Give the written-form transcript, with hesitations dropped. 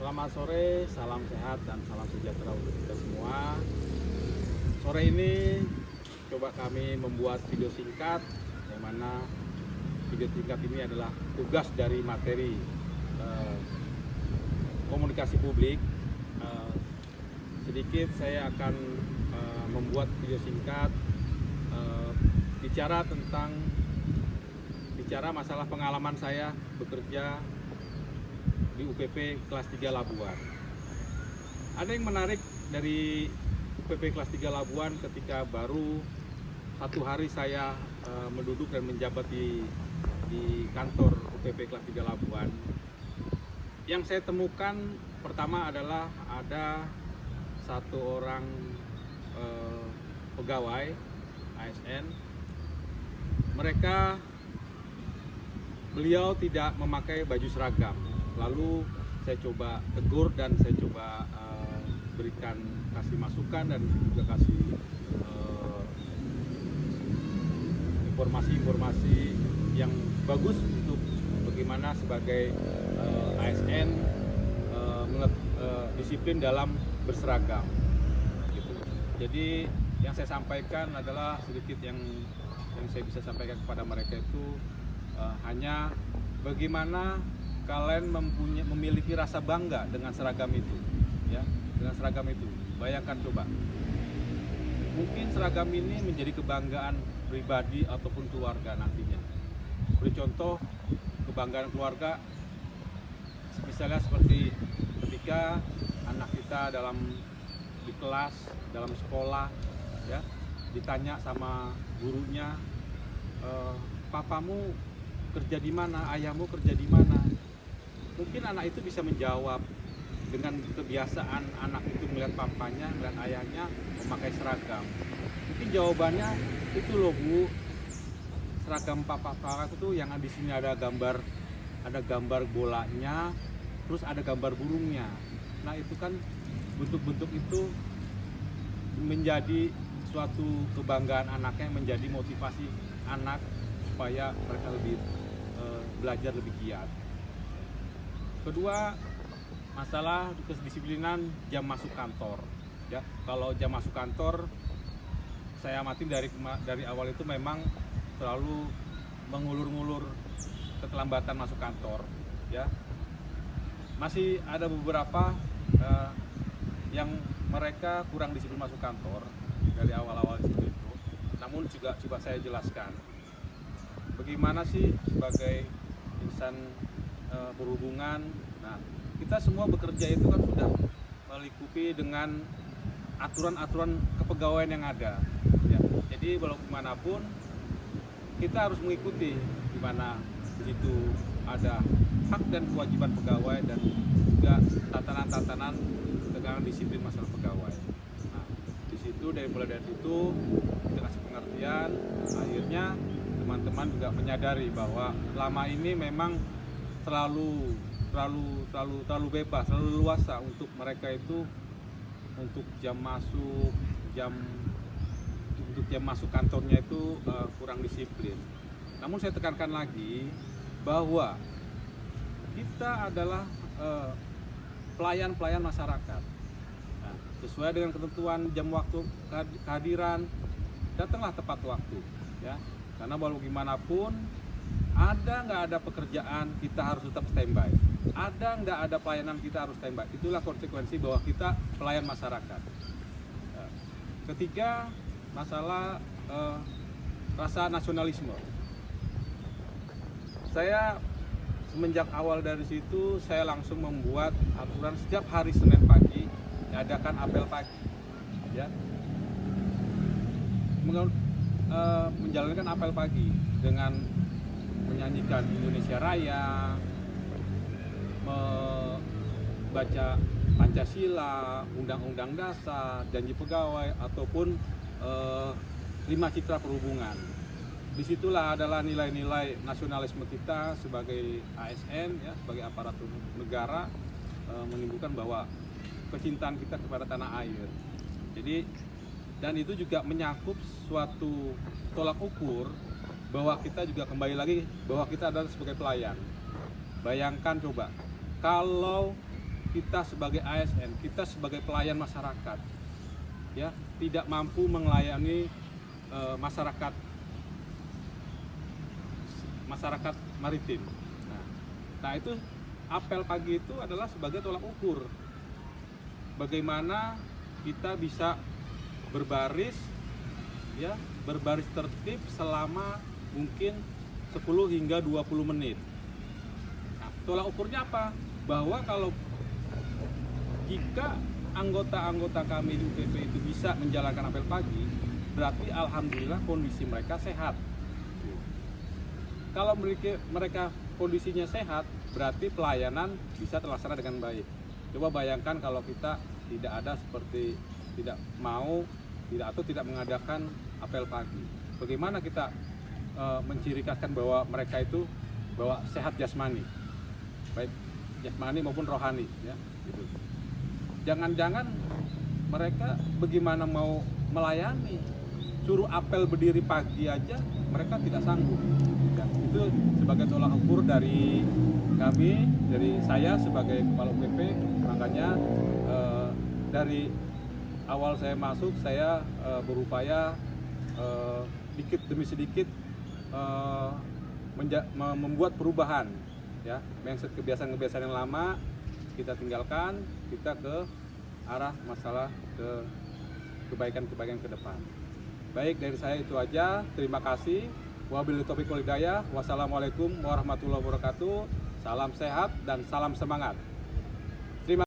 Selamat sore, salam sehat dan salam sejahtera untuk kita semua. Sore ini coba kami membuat video singkat, yang mana video singkat ini adalah tugas dari materi komunikasi publik. Sedikit saya akan membuat video singkat bicara masalah pengalaman saya bekerja di UPP kelas 3 Labuan. Ada yang menarik dari UPP kelas 3 Labuan ketika baru satu hari saya menduduk dan menjabat di kantor UPP kelas 3 Labuan. Yang saya temukan pertama adalah ada satu orang pegawai ASN. Beliau tidak memakai baju seragam. Lalu saya coba tegur dan saya coba kasih masukan dan juga kasih informasi-informasi yang bagus untuk bagaimana sebagai ASN disiplin dalam berseragam. Gitu. Jadi yang saya sampaikan adalah sedikit yang saya bisa sampaikan kepada mereka itu hanya bagaimana kalian memiliki rasa bangga dengan seragam itu, ya, dengan seragam itu. Bayangkan coba, mungkin seragam ini menjadi kebanggaan pribadi ataupun keluarga nantinya. Seperti contoh, kebanggaan keluarga, misalnya seperti ketika anak kita di kelas, dalam sekolah, ya, ditanya sama gurunya, papamu kerja di mana, ayahmu kerja di mana. Mungkin anak itu bisa menjawab dengan kebiasaan anak itu melihat papanya, melihat ayahnya memakai seragam. Mungkin jawabannya itu loh Bu, seragam papa itu yang di sini ada gambar bolanya, terus ada gambar burungnya. Nah itu kan bentuk-bentuk itu menjadi suatu kebanggaan anaknya, menjadi motivasi anak supaya mereka lebih belajar lebih giat. Kedua, masalah kedisiplinan jam masuk kantor. Ya, kalau jam masuk kantor, saya amati dari awal itu memang selalu mengulur-ngulur keterlambatan masuk kantor. Ya, masih ada beberapa yang mereka kurang disiplin masuk kantor dari awal-awal itu. Namun juga coba saya jelaskan, bagaimana sih sebagai insan berhubungan. Nah, kita semua bekerja itu kan sudah melingkupi dengan aturan-aturan kepegawaian yang ada. Ya, jadi walaupun dimanapun kita harus mengikuti, di mana di situ ada hak dan kewajiban pegawai dan juga tatanan-tatanan tegangan disiplin masalah pegawai. Nah, di situ mulai dari situ kita kasih pengertian, akhirnya teman-teman juga menyadari bahwa lama ini memang terlalu bebas, terlalu luasa untuk mereka itu untuk jam masuk kantornya itu kurang disiplin. Namun saya tekankan lagi bahwa kita adalah pelayan pelayan-masyarakat. Nah, sesuai dengan ketentuan jam waktu kehadiran, datanglah tepat waktu, ya. Karena walaupun gimana pun, ada nggak ada pekerjaan, kita harus tetap standby. Ada nggak ada pelayanan, kita harus standby. Itulah konsekuensi bahwa kita pelayan masyarakat. Ketiga, masalah rasa nasionalisme. Saya semenjak awal dari situ, saya langsung membuat aturan setiap hari Senin pagi diadakan apel pagi, ya. Menjalankan apel pagi dengan menyanyikan Indonesia Raya, membaca Pancasila, Undang-Undang Dasar, Janji Pegawai, ataupun 5 Citra Perhubungan. Disitulah adalah nilai-nilai nasionalisme kita sebagai ASN, ya, sebagai aparatur negara, menimbulkan bahwa kecintaan kita kepada tanah air. Jadi, dan itu juga menyangkut suatu tolak ukur bahwa kita juga kembali lagi bahwa kita adalah sebagai pelayan. Bayangkan coba, kalau kita sebagai ASN, kita sebagai pelayan masyarakat, ya, tidak mampu melayani masyarakat maritim. Nah, itu apel pagi itu adalah sebagai tolak ukur bagaimana kita bisa berbaris, ya, berbaris tertib selama mungkin 10 hingga 20 menit. Nah, tolak ukurnya apa? Bahwa kalau jika anggota-anggota kami di UPP itu bisa menjalankan apel pagi, berarti alhamdulillah kondisi mereka sehat. Kalau mereka kondisinya sehat, berarti pelayanan bisa terlaksana dengan baik. Coba bayangkan kalau kita tidak ada seperti tidak mengadakan apel pagi. Bagaimana kita mencirikan bahwa mereka itu sehat jasmani, baik jasmani maupun rohani, ya, gitu. Jangan-jangan mereka bagaimana mau melayani, suruh apel berdiri pagi aja mereka tidak sanggup. Ya, itu sebagai tolak ukur dari kami, dari saya sebagai kepala UPP. Makanya dari awal saya masuk, saya berupaya sedikit demi sedikit membuat perubahan, ya, kebiasaan-kebiasaan yang lama kita tinggalkan, kita ke arah masalah ke kebaikan-kebaikan ke depan. Baik, dari saya itu aja. Terima kasih. Wabillahi taufiq wal hidayah. Wassalamualaikum warahmatullahi wabarakatuh. Salam sehat dan salam semangat.